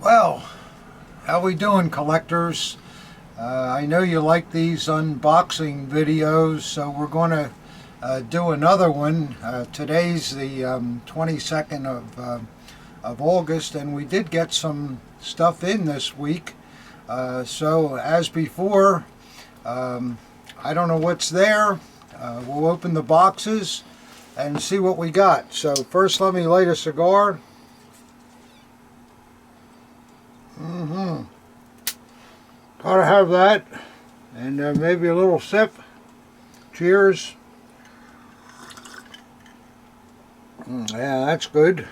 Well, how we doing, collectors? I know you like these unboxing videos, so we're going to do another one. Today's the 22nd of August, and we did get some stuff in this week. So as before, I don't know what's there. We'll open the boxes and see what we got. So first, let me light a cigar. Gotta have that, and maybe a little sip. Cheers. Yeah, that's good.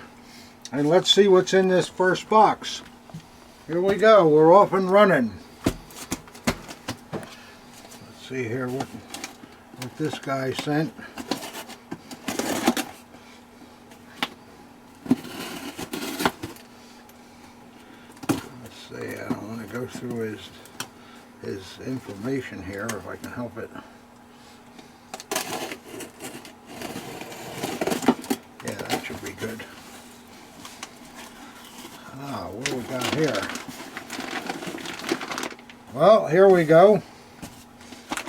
And let's see what's in this first box. Here we go. We're off and running. Let's see here what this guy sent. Let's see. I don't want to go through his information here if I can help it. Yeah, that should be good. What do we got here? Well, here we go.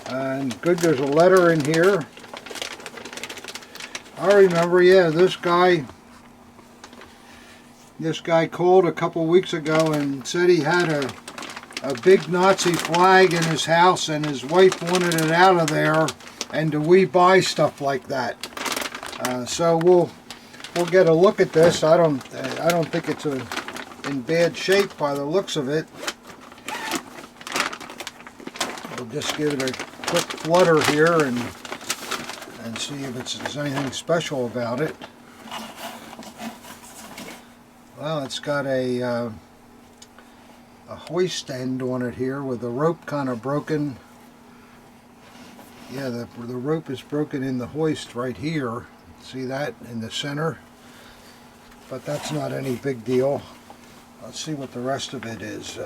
And good, there's a letter in here. I remember, yeah, this guy called a couple weeks ago and said he had a big Nazi flag in his house and his wife wanted it out of there, and do we buy stuff like that? So we'll get a look at this. I don't think it's in bad shape by the looks of it. We'll just give it a quick flutter here and see if there's anything special about it. Well, it's got a hoist end on it here with the rope kind of broken. Yeah, the rope is broken in the hoist right here. See that in the center? But that's not any big deal. Let's see what the rest of it is.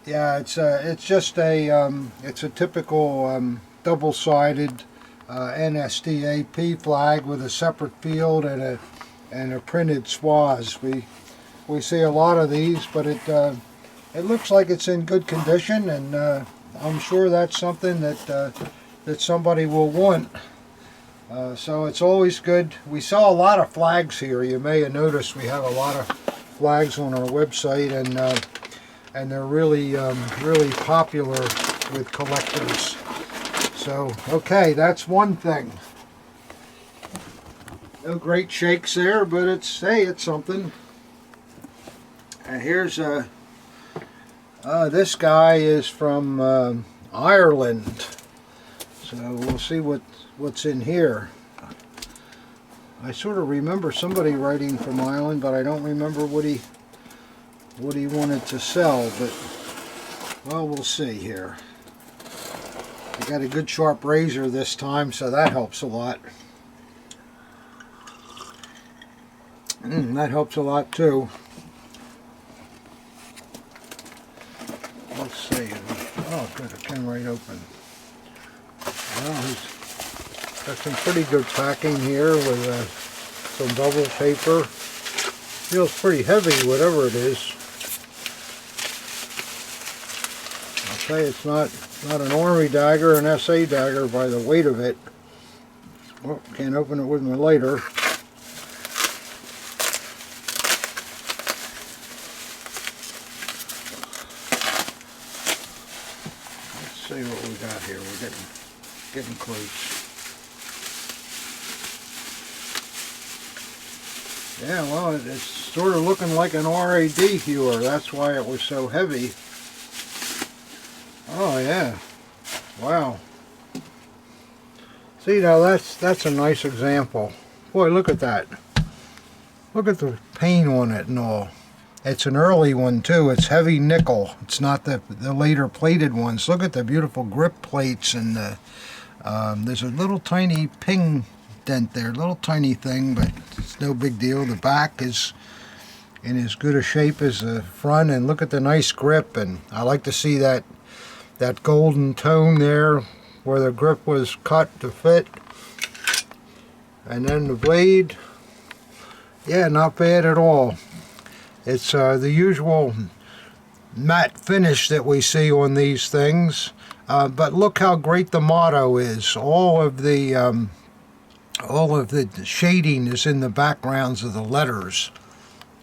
Yeah, it's just it's a typical double-sided NSDAP flag with a separate field and a printed swaz. We see a lot of these, but it looks like it's in good condition, and I'm sure that's something that somebody will want. So it's always good. We saw a lot of flags here. You may have noticed we have a lot of flags on our website, and they're really really popular with collectors. So okay, that's one thing. No great shakes there, but it's something. And here's this guy is from Ireland, so we'll see what's in here. I sort of remember somebody writing from Ireland, but I don't remember what he wanted to sell. But well, we'll see here. He got a good sharp razor this time, so that helps a lot. That helps a lot too. Let's see. Oh, good, it came right open. Well, he's got some pretty good packing here with some bubble paper. Feels pretty heavy, whatever it is. I'll say it's not an Army dagger, an SA dagger by the weight of it. Well, can't open it with my lighter. See what we got here. We're getting close. Yeah, well, it's sort of looking like an RAD hewer. That's why it was so heavy. Oh yeah, wow. See, now that's a nice example. Boy, look at that. Look at the paint on it and all. It's an early one too. It's heavy nickel. It's not the later plated ones. Look at the beautiful grip plates, and there's a little tiny ping dent there, little tiny thing, but it's no big deal. The back is in as good a shape as the front, and look at the nice grip. And I like to see that golden tone there where the grip was cut to fit. And then the blade Yeah, not bad at all. It's the usual matte finish that we see on these things, but look how great the motto is. All of the shading is in the backgrounds of the letters.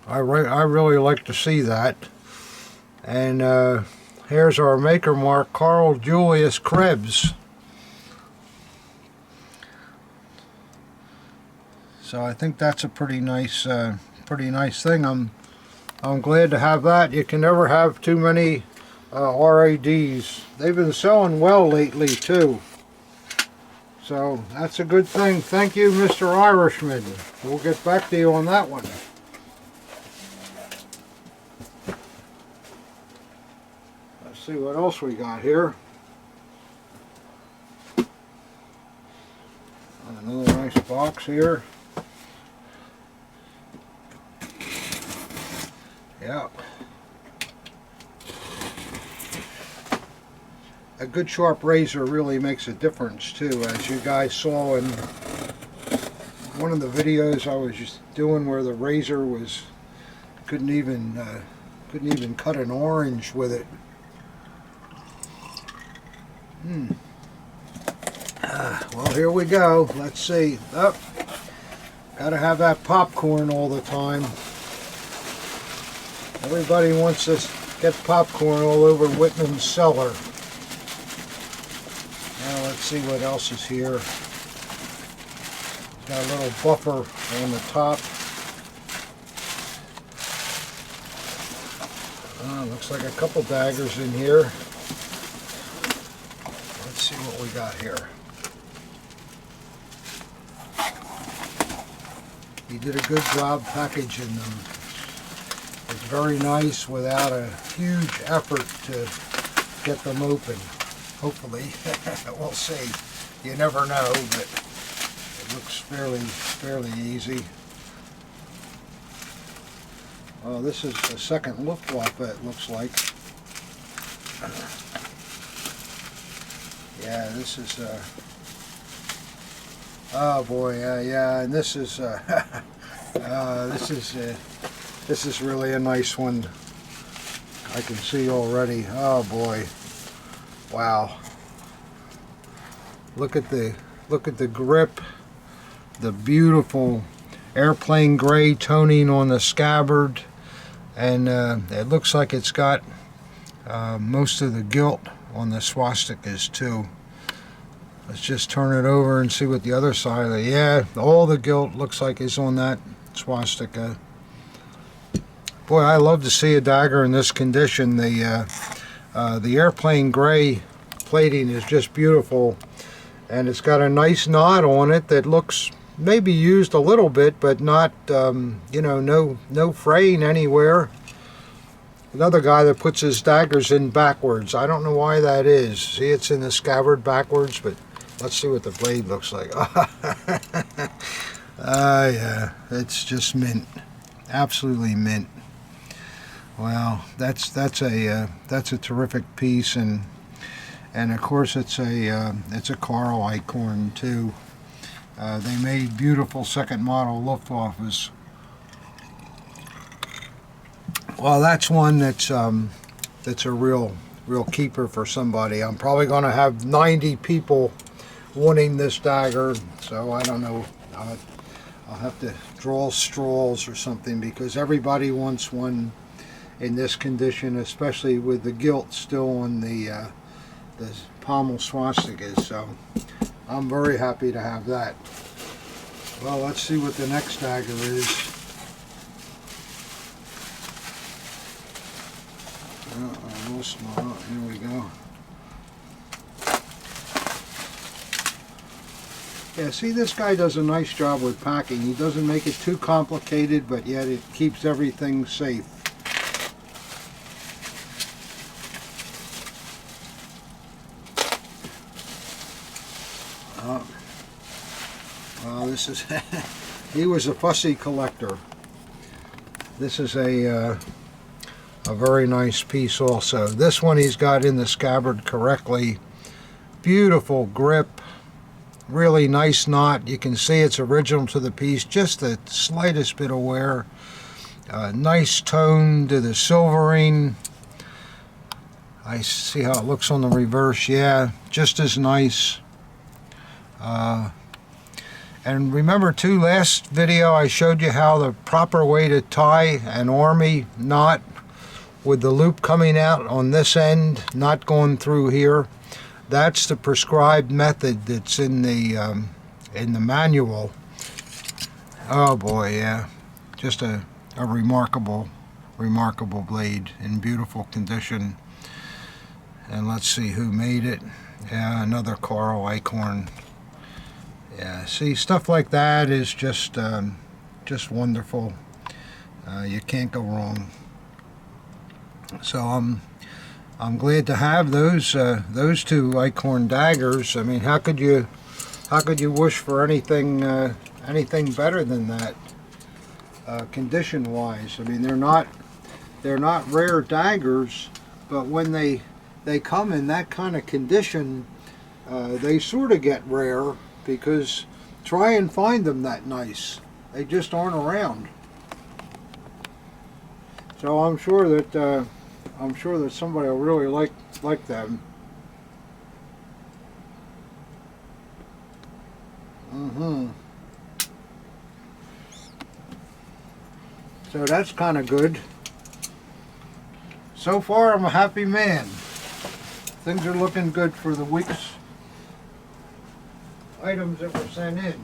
I really like to see that. And here's our maker mark, Carl Julius Krebs. So I think that's a pretty nice thing. I'm glad to have that. You can never have too many RADs. They've been selling well lately too. So that's a good thing. Thank you, Mr. Irishman. We'll get back to you on that one. Let's see what else we got here. Another nice box here. Yeah. A good sharp razor really makes a difference too, as you guys saw in one of the videos I was just doing where the razor was couldn't even cut an orange with it. Well, here we go. Let's see. Gotta have that popcorn all the time. Everybody wants to get popcorn all over Wittmann's Cellar. Now let's see what else is here. Got a little buffer on the top. Looks like a couple daggers in here. Let's see what we got here. He did a good job packaging them. It's very nice without a huge effort to get them open. Hopefully, we'll see. You never know, but it looks fairly easy. Oh, this is the second Luftwaffe, it looks like. Yeah, this is oh boy, yeah, and this is this is really a nice one. I can see already. Oh boy, wow! Look at the grip, the beautiful airplane gray toning on the scabbard, and it looks like it's got most of the gilt on the swastikas too. Let's just turn it over and see what the other side of it. Yeah, all the gilt looks like is on that swastika. Boy, I love to see a dagger in this condition. The airplane gray plating is just beautiful, and it's got a nice knot on it that looks maybe used a little bit, but not you know, no fraying anywhere. Another guy that puts his daggers in backwards. I don't know why that is. See, it's in the scabbard backwards, but let's see what the blade looks like. Yeah, it's just mint, absolutely mint. Wow, that's a terrific piece, and of course it's a Carl Eichhorn too. They made beautiful second model Luftwaffes. Well, that's one that's a real keeper for somebody. I'm probably going to have 90 people wanting this dagger, so I don't know. I'll have to draw straws or something, because everybody wants one in this condition, especially with the gilt still on the pommel swastikas. So I'm very happy to have that. Well, let's see what the next dagger is. I lost my, here we go. Yeah, see, this guy does a nice job with packing. He doesn't make it too complicated, but yet it keeps everything safe. Well, this is he was a fussy collector. This is a very nice piece also. This one he's got in the scabbard correctly. Beautiful grip. really nice knot. You can see it's original to the piece, just the slightest bit of wear. Nice tone to the silvering. I see how it looks on the reverse. Yeah, just as nice. And remember too, last video I showed you how the proper way to tie an army knot with the loop coming out on this end, not going through here. That's the prescribed method that's in the manual. Oh boy, yeah, just a remarkable blade in beautiful condition. And let's see who made it. Yeah, another Carl Eichhorn. Yeah, see, stuff like that is just wonderful. You can't go wrong. So I'm glad to have those two Eichhorn daggers. I mean, how could you wish for anything better than that, condition-wise? I mean, they're not rare daggers, but when they come in that kind of condition, they sort of get rare, because try and find them that nice. They just aren't around. So I'm sure that somebody will really like them. So that's kind of good. So far, I'm a happy man. Things are looking good for the week's items that were sent in.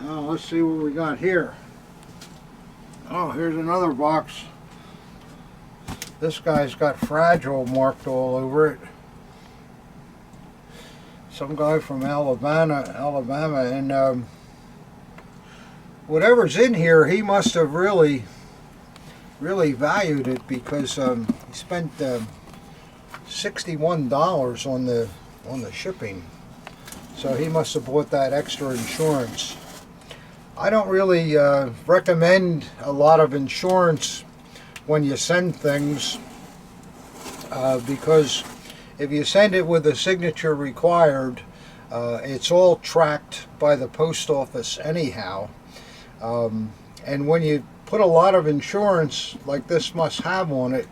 Now let's see what we got here. Oh, here's another box. This guy's got fragile marked all over it. Some guy from Alabama, and whatever's in here, he must have really valued it, because he spent $61 on the shipping. So he must have bought that extra insurance. I don't really recommend a lot of insurance when you send things, because if you send it with a signature required, it's all tracked by the post office anyhow. And when you put a lot of insurance like this must have on it,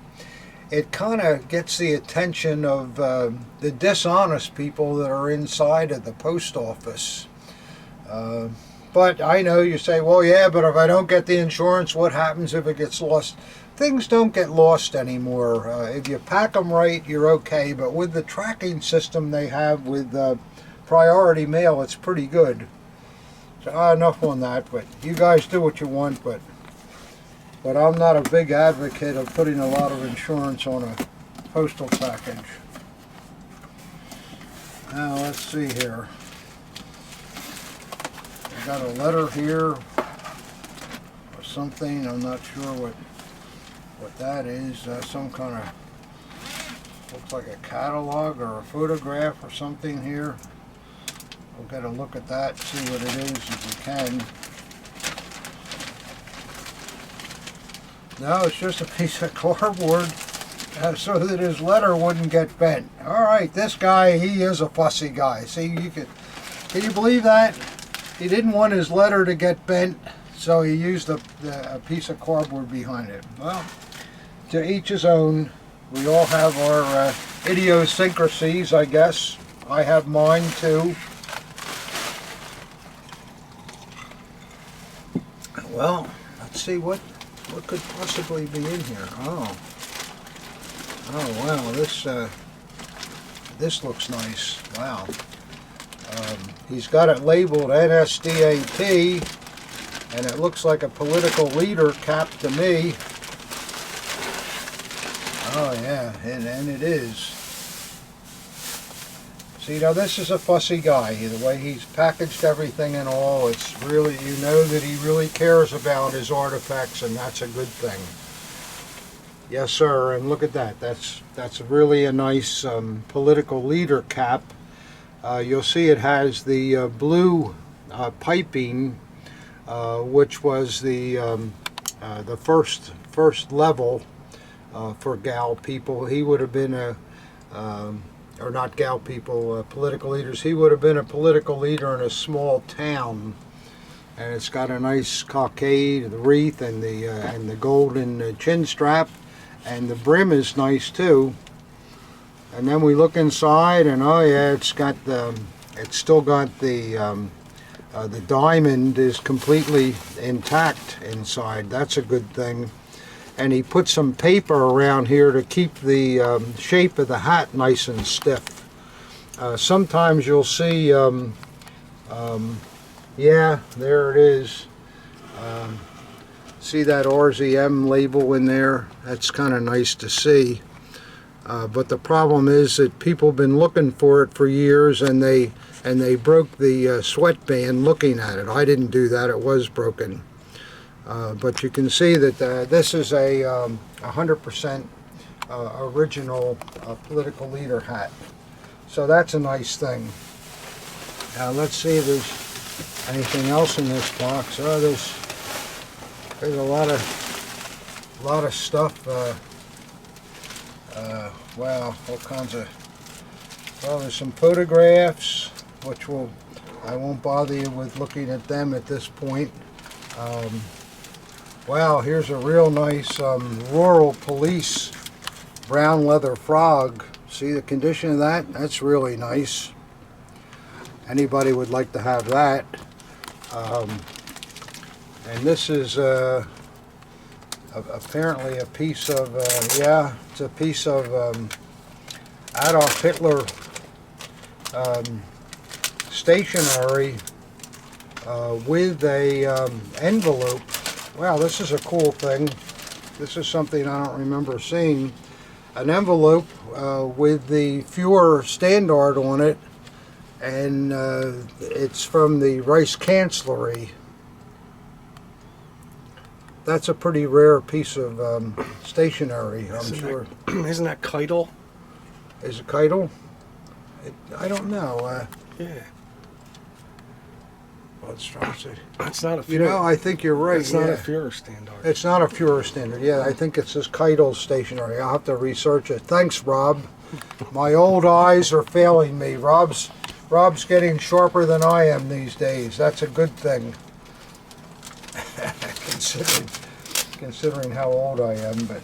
it kind of gets the attention of the dishonest people that are inside of the post office. But I know you say, well, yeah, but if I don't get the insurance, what happens if it gets lost? Things don't get lost anymore. If you pack them right, you're okay. But with the tracking system they have with priority mail, it's pretty good. So enough on that. But you guys do what you want. But I'm not a big advocate of putting a lot of insurance on a postal package. Now let's see here. I got a letter here or something. I'm not sure what that is. Some kind of, looks like a catalog or a photograph or something here. We'll get a look at that, see what it is if we can. No, it's just a piece of cardboard so that his letter wouldn't get bent. Alright, this guy, he is a fussy guy. See, can you believe that? He didn't want his letter to get bent, so he used a piece of cardboard behind it. Well, to each his own. We all have our idiosyncrasies, I guess. I have mine too. Well, let's see what could possibly be in here. Oh wow, this looks nice. Wow. He's got it labeled NSDAP, and it looks like a political leader cap to me. Oh yeah, and it is. See, now this is a fussy guy. The way he's packaged everything and all, it's really, you know that he really cares about his artifacts, and that's a good thing. Yes, sir, and look at that. That's really a nice political leader cap. You'll see it has the blue piping, which was the first level for Gal people. He would have been a or not gal people, political leaders. He would have been a political leader in a small town. And it's got a nice cockade, the wreath, and the golden chin strap, and the brim is nice too. And then we look inside, and oh yeah, it's still got the diamond is completely intact inside. That's a good thing. And he put some paper around here to keep the shape of the hat nice and stiff. Sometimes you'll see, yeah, there it is. See that RZM label in there? That's kind of nice to see. But the problem is that people have been looking for it for years, and they broke the sweatband looking at it. I didn't do that; it was broken. But you can see that this is a 100% original political leader hat. So that's a nice thing. Now let's see if there's anything else in this box. Oh, there's a lot of stuff. Wow, all kinds of. Well, there's some photographs, which I won't bother you with looking at them at this point. Wow, here's a real nice rural police brown leather frog. See the condition of that? That's really nice. Anybody would like to have that. And this is apparently a piece of, yeah, it's a piece of Adolf Hitler stationery with a envelope. Wow, this is a cool thing. This is something I don't remember seeing. An envelope with the Fuhrer standard on it, and it's from the Reichskanzlei. That's a pretty rare piece of stationery, I'm sure. Isn't that Keitel? Is it Keitel? I don't know. Yeah. Let's try to see. It's not a Fuhrer. You know, I think you're right. It's not a Fuhrer standard. It's not a Fuhrer standard. Yeah, I think it's this Keitel stationery. I'll have to research it. Thanks, Rob. My old eyes are failing me. Rob's getting sharper than I am these days. That's a good thing. considering how old I am, but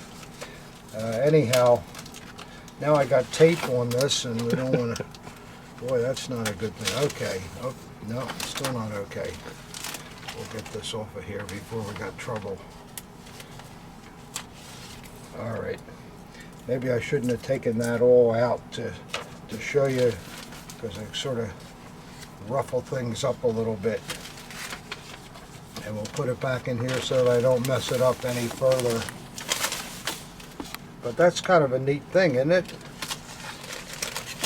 anyhow, now I got tape on this, and we don't want to. Boy, that's not a good thing. Okay, oh, no, still not okay. We'll get this off of here before we got trouble. All right, maybe I shouldn't have taken that all out to show you, because I sort of ruffle things up a little bit. And we'll put it back in here so that I don't mess it up any further. But that's kind of a neat thing, isn't it?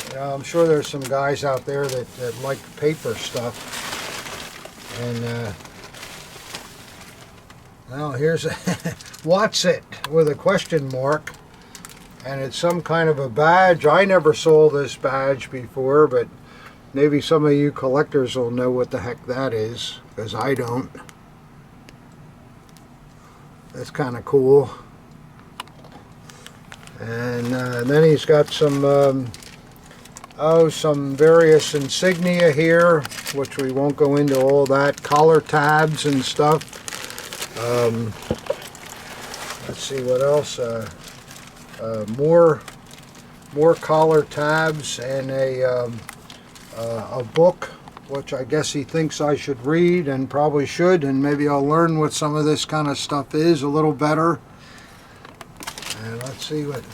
You know, I'm sure there's some guys out there that like paper stuff. And, well, here's a what's it? With a question mark. And it's some kind of a badge. I never saw this badge before, but maybe some of you collectors will know what the heck that is, because I don't. That's kind of cool. And then he's got some some various insignia here, which we won't go into all that. Collar tabs and stuff. Let's see what else. More collar tabs, and a book, which I guess he thinks I should read, and probably should, and maybe I'll learn what some of this kind of stuff is a little better. And let's see what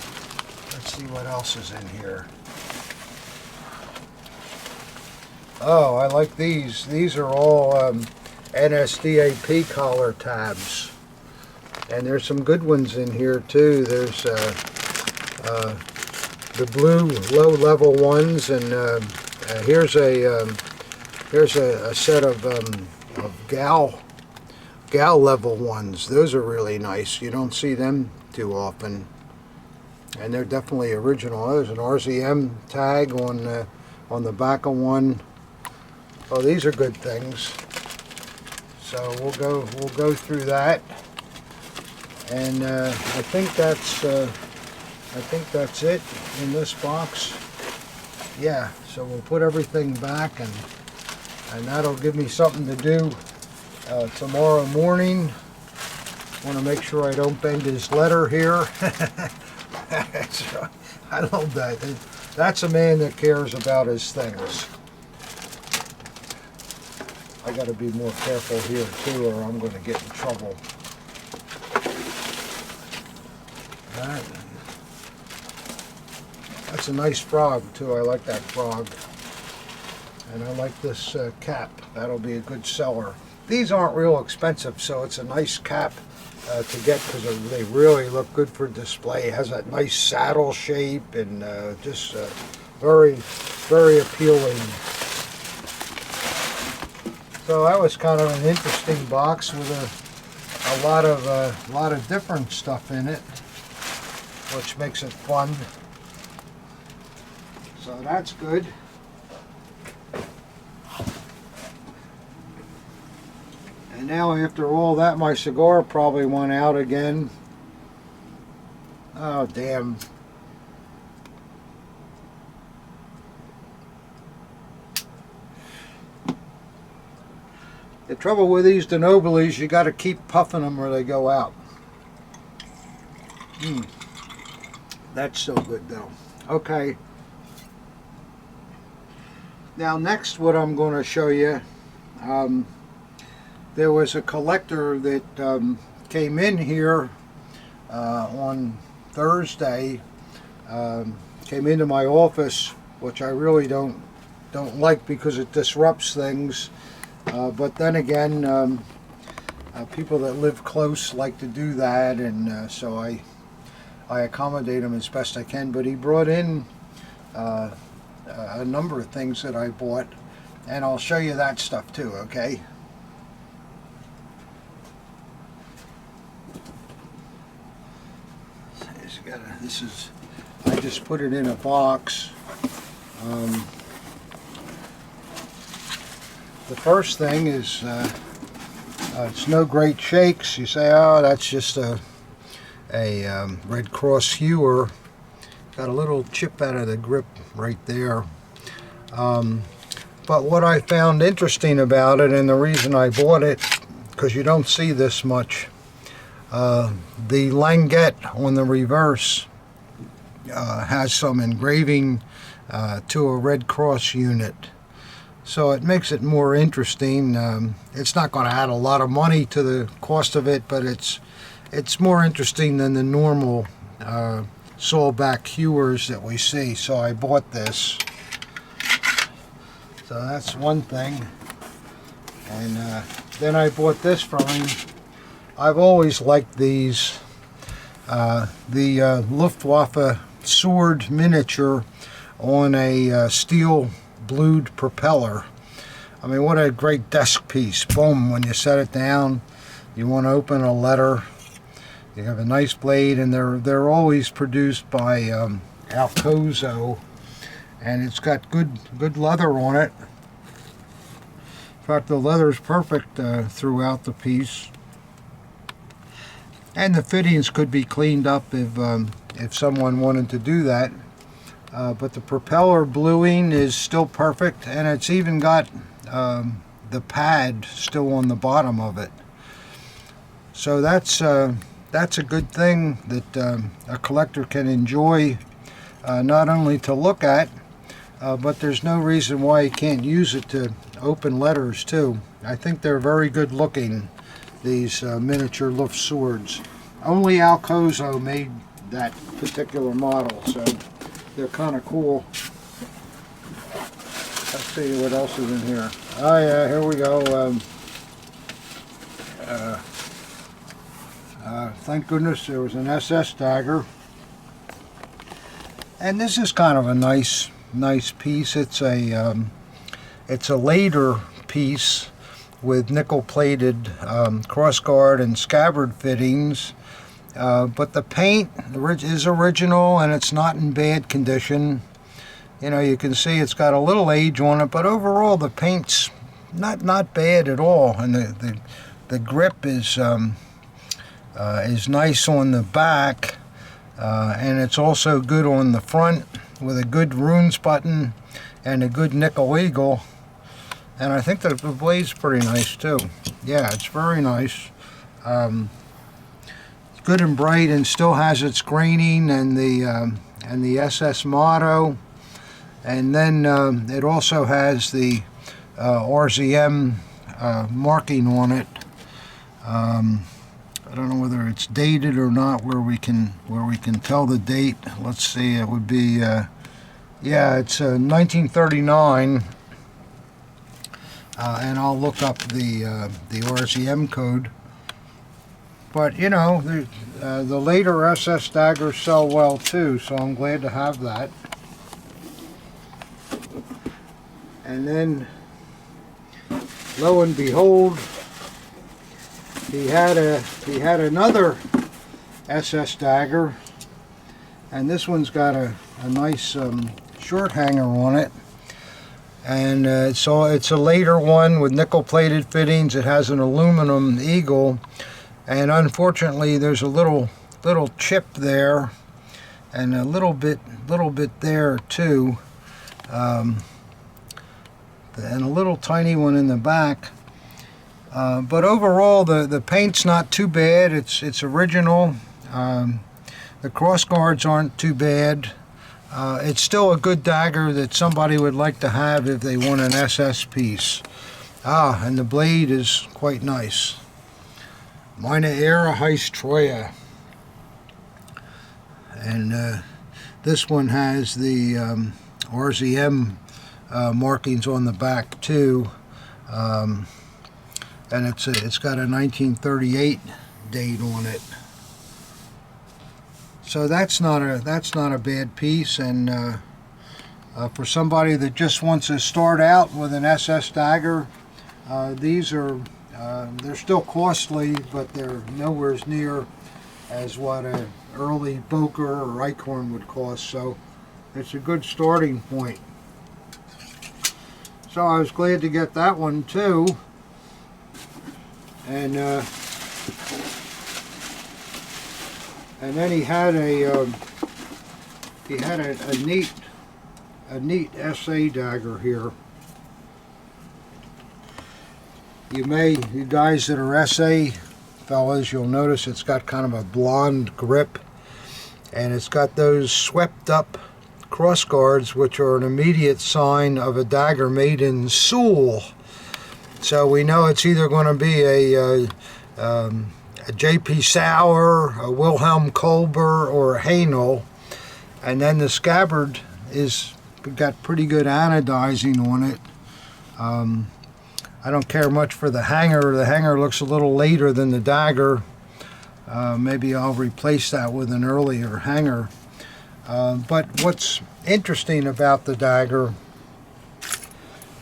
else is in here. Oh, I like these. These are all NSDAP collar tabs, and there's some good ones in here too. There's the blue low-level ones, and here's a set of gal level ones. Those are really nice. You don't see them too often, and they're definitely original. There's an RZM tag on the back of one. Oh, these are good things. So we'll go through that, and I think that's it in this box. yeah, so we'll put everything back, and that'll give me something to do tomorrow morning. Want to make sure I don't bend his letter here. So, I love that. That's a man that cares about his things. I got to be more careful here too, or I'm going to get in trouble. All right. That's a nice frog too. I like that frog. And I like this cap. That'll be a good seller. These aren't real expensive, so it's a nice cap to get because they really look good for display. It has that nice saddle shape and just very, very appealing. So that was kind of an interesting box with a lot of different stuff in it, which makes it fun. So that's good. And now after all that, my cigar probably went out again. Oh, damn. The trouble with these De Nobilis, you got to keep puffing them or they go out. That's so good though. Okay. Now next what I'm going to show you, there was a collector that came in here on Thursday, came into my office, which I really don't like because it disrupts things. But then again, people that live close like to do that, and so I accommodate them as best I can. But he brought in a number of things that I bought, and I'll show you that stuff too, okay? I just put it in a box. The first thing is it's no great shakes. You say, oh, that's just a Red Cross Hewer. Got a little chip out of the grip right there. But what I found interesting about it, and the reason I bought it, because you don't see this much, the languette on the reverse has some engraving to a Red Cross unit. So it makes it more interesting. It's not going to add a lot of money to the cost of it, but it's more interesting than the normal sawback hewers that we see. So I bought this. So that's one thing. And then I bought this from him. I've always liked these. The Luftwaffe sword miniature on a steel blued propeller. I mean, what a great desk piece. Boom, when you set it down, you want to open a letter, you have a nice blade, and they're always produced by Alcozo, and it's got good leather on it. In fact, the leather is perfect throughout the piece, and the fittings could be cleaned up if someone wanted to do that. But the propeller bluing is still perfect, and it's even got the pad still on the bottom of it. So that's a good thing that a collector can enjoy, not only to look at, but there's no reason why you can't use it to open letters too. I think they're very good looking, these miniature Luft swords. Only Alcozo made that particular model, so they're kind of cool. Let's see what else is in here. Oh yeah, here we go. Thank goodness there was an SS dagger. And this is kind of a nice piece. It's a later piece with nickel-plated crossguard and scabbard fittings. But the paint is original, and it's not in bad condition. You know, you can see it's got a little age on it, but overall the paint's not bad at all, and the grip is nice on the back, and it's also good on the front. with a good runes button and a good nickel eagle. And I think that the blade's pretty nice too. Yeah, it's very nice. Good and bright, and still has its graining and the SS motto. And then it also has the RZM marking on it. I don't know whether it's dated or not, where we can tell the date. Let's see, it would be yeah, it's 1939. And I'll look up the RZM code. But you know, the later SS daggers sell well too, so I'm glad to have that. And then, lo and behold, he had another SS dagger, and this one's got a nice short hanger on it. And so it's a later one with nickel-plated fittings. It has an aluminum eagle, and unfortunately, there's a little chip there, and a little bit there too, and a little tiny one in the back. But overall, the paint's not too bad. It's original. The cross guards aren't too bad. It's still a good dagger that somebody would like to have if they want an SS piece. And the blade is quite nice. Meine Ehre heißt Treue. And this one has the RZM markings on the back too. And it's got a 1938 date on it. So that's not a bad piece, and for somebody that just wants to start out with an SS dagger, these are they're still costly, but they're nowhere near as what an early Boker or Eichhorn would cost. So it's a good starting point. So I was glad to get that one too, and then he had a neat SA dagger here. You guys that are SA fellas, you'll notice it's got kind of a blonde grip, and it's got those swept up cross guards, which are an immediate sign of a dagger made in Soule. So we know it's either going to be a J.P. Sauer, a Wilhelm Kolber, or a Haenel. And then the scabbard is got pretty good anodizing on it. I don't care much for the hanger. The hanger looks a little later than the dagger. Maybe I'll replace that with an earlier hanger. But what's interesting about the dagger,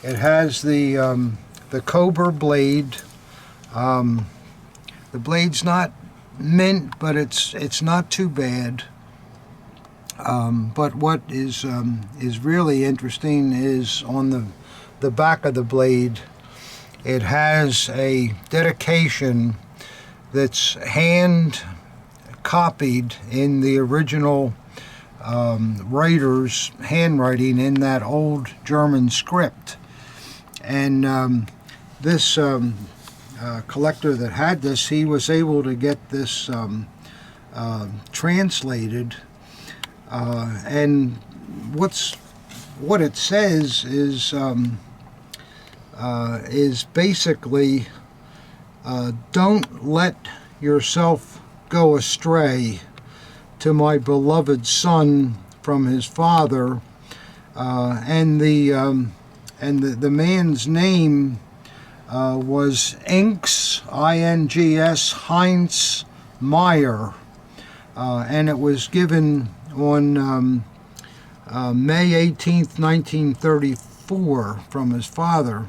it has the Cobra blade. The blade's not mint, but it's not too bad. But what is really interesting is on the back of the blade, it has a dedication that's hand copied in the original writer's handwriting in that old German script. And this collector that had this, he was able to get this translated, and what it says is basically, don't let yourself go astray to my beloved son from his father, and the man's name was Inks, I-N-G-S, Heinz Meyer, and it was given on May 18th, 1934 from his father.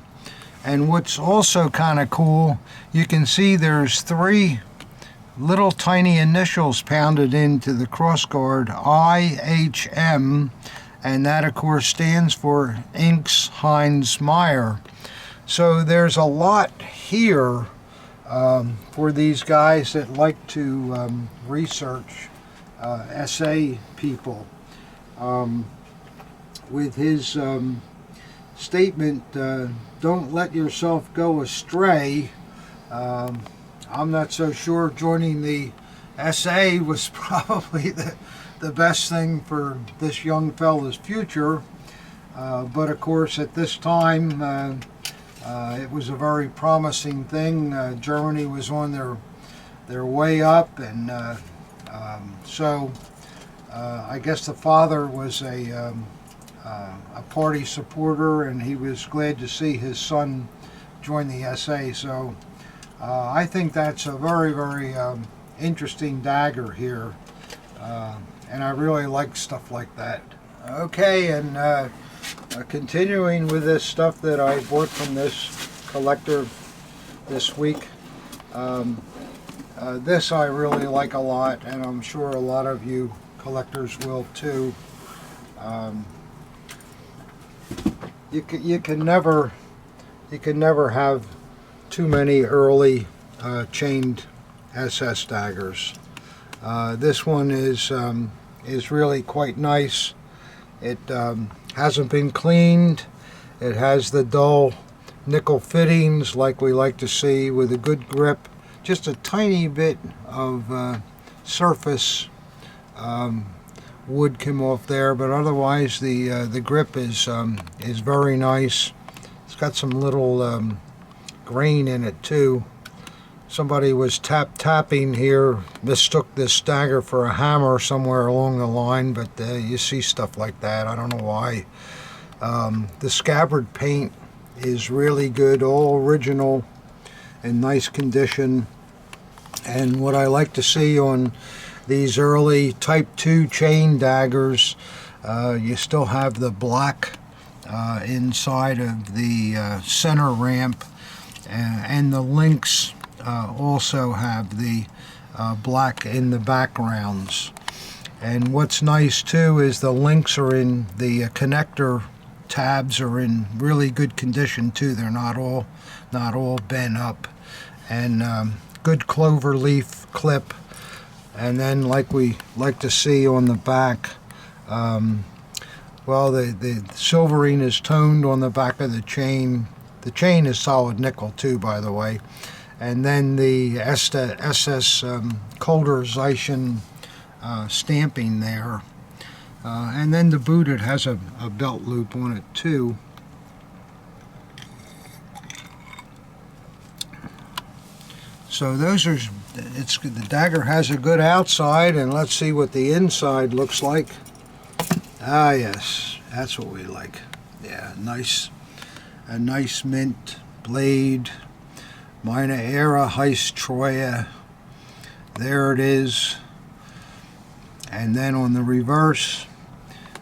And what's also kind of cool, you can see there's 3 little tiny initials pounded into the crossguard, I-H-M, and that of course stands for Inks Heinz Meyer. So there's a lot here for these guys that like to research SA people. with his statement, don't let yourself go astray. I'm not so sure joining the SA was probably the best thing for this young fella's future. But of course, at this time, it was a very promising thing. Germany was on their way up, and so I guess the father was a party supporter, and he was glad to see his son join the SA. So I think that's a very, very interesting dagger here, and I really like stuff like that. Okay, and continuing with this stuff that I bought from this collector this week. This I really like a lot, and I'm sure a lot of you collectors will too. You can never have too many early chained SS daggers. This one is really quite nice. It hasn't been cleaned. It has the dull nickel fittings like we like to see, with a good grip. Just a tiny bit of surface wood came off there, but otherwise the grip is very nice. It's got some little grain in it too. Somebody was tapping here, mistook this dagger for a hammer somewhere along the line, but you see stuff like that. I don't know why. The scabbard paint is really good, all original, in nice condition. And what I like to see on these early Type 2 chain daggers, you still have the black inside of the center ramp, and the links also have the black in the backgrounds. And what's nice too is the links are in the connector tabs are in really good condition too. They're not all bent up, and good clover leaf clip. And then, like we like to see on the back, well, the silvering is toned on the back of the chain. The chain is solid nickel too, by the way. And then the SS Kolderization stamping there. And then the boot, it has a belt loop on it too. So those are, the dagger has a good outside, and let's see what the inside looks like. Ah yes, that's what we like. Yeah, a nice mint blade. Meine Ehre heißt Treue. There it is. And then on the reverse,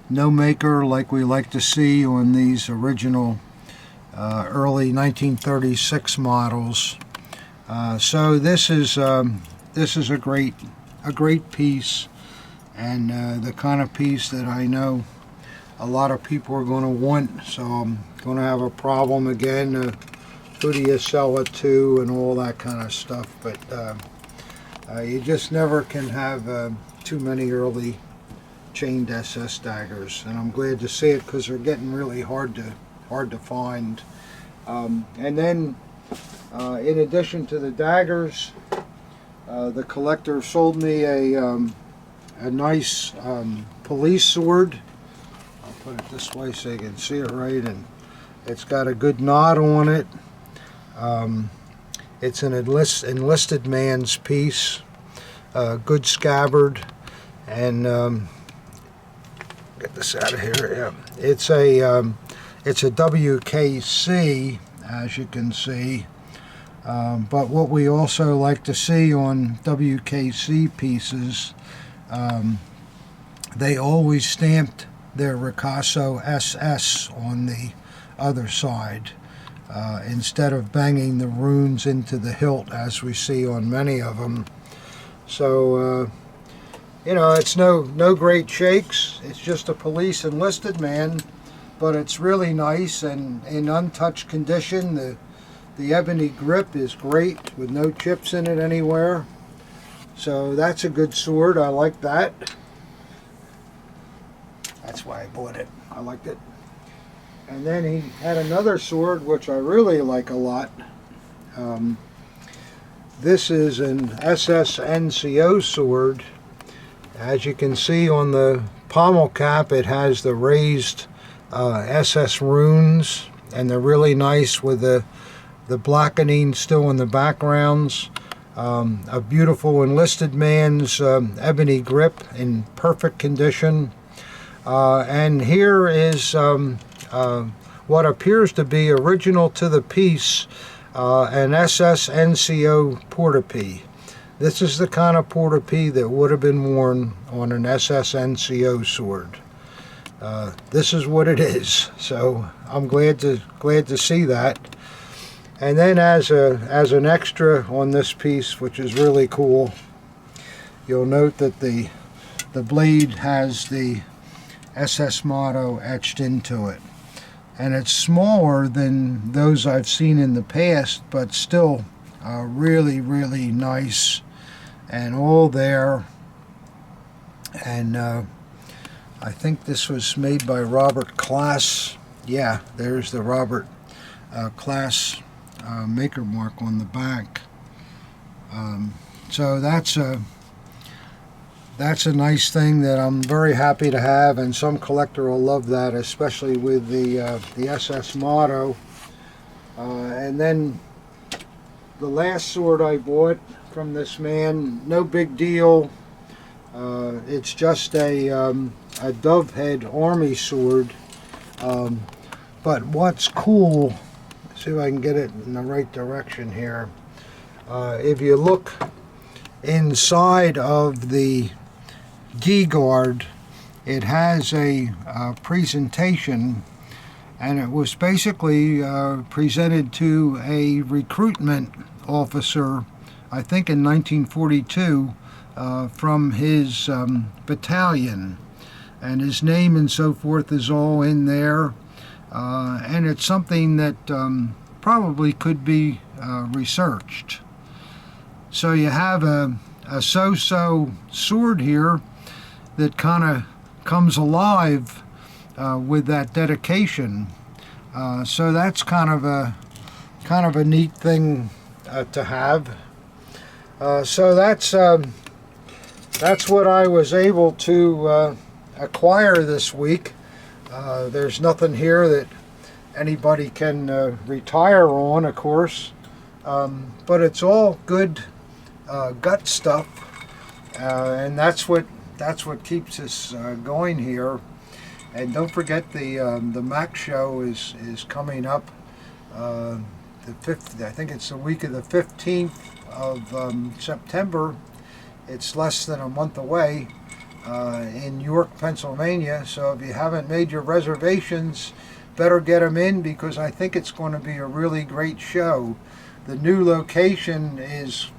no maker like we like to see on these original early 1936 models. So this is a great piece, and the kind of piece that I know a lot of people are going to want. So I'm going to have a problem again. Who do you sell it to and all that kind of stuff, but you just never can have too many early chained SS daggers, and I'm glad to see it because they're getting really hard to find. And then in addition to the daggers, the collector sold me a nice police sword. I'll put it this way so you can see it right, and it's got a good knot on it. It's an enlisted man's piece, good scabbard, and get this out of here. Yeah, it's a WKC, as you can see. But what we also like to see on WKC pieces, they always stamped their Ricasso SS on the other side. Instead of banging the runes into the hilt as we see on many of them. So, you know, it's no great shakes. It's just a police enlisted man, but it's really nice and in untouched condition. The ebony grip is great with no chips in it anywhere. So that's a good sword. I like that. That's That's why I bought it. I liked it. And then he had another sword which I really like a lot. This is an SS NCO sword. As you can see on the pommel cap, it has the raised SS runes, and they're really nice with the blackening still in the backgrounds. A beautiful enlisted man's ebony grip in perfect condition. And here is what appears to be original to the piece, an SS NCO portapee. This is the kind of portapee that would have been worn on an SS NCO sword. This is what it is, so I'm glad to see that. And then as an extra on this piece, which is really cool, you'll note that the blade has the SS motto etched into it. And it's smaller than those I've seen in the past, but still really, really nice and all there. And I think this was made by Robert Class. Yeah, there's the Robert Class maker mark on the back. So that's a nice thing that I'm very happy to have, and some collector will love that, especially with the SS motto. And then the last sword I bought from this man, no big deal. It's just a dove head army sword. But what's cool, see if I can get it in the right direction here. If you look inside of the D guard, it has a presentation, and it was basically presented to a recruitment officer, I think in 1942, from his battalion, and his name and so forth is all in there, and it's something that probably could be researched. So you have a so-so sword here that kind of comes alive with that dedication. So that's kind of a neat thing to have. So that's what I was able to acquire this week. There's nothing here that anybody can retire on, of course, but it's all good gut stuff, and that's what keeps us going here. And don't forget the Mac show is coming up the 5th. I think it's the week of the 15th of September. It's less than a month away in York, Pennsylvania. So if you haven't made your reservations, better get them in, because I think it's going to be a really great show. The new location is,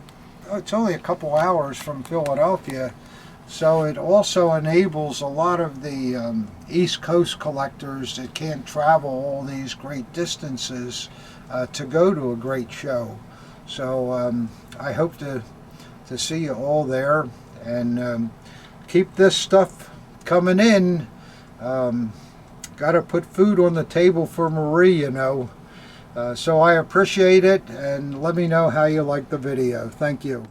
it's only a couple hours from Philadelphia, so it also enables a lot of the East Coast collectors that can't travel all these great distances to go to a great show. So I hope to see you all there, and keep this stuff coming in. Got to put food on the table for Marie, you know. So I appreciate it, and let me know how you like the video. Thank you.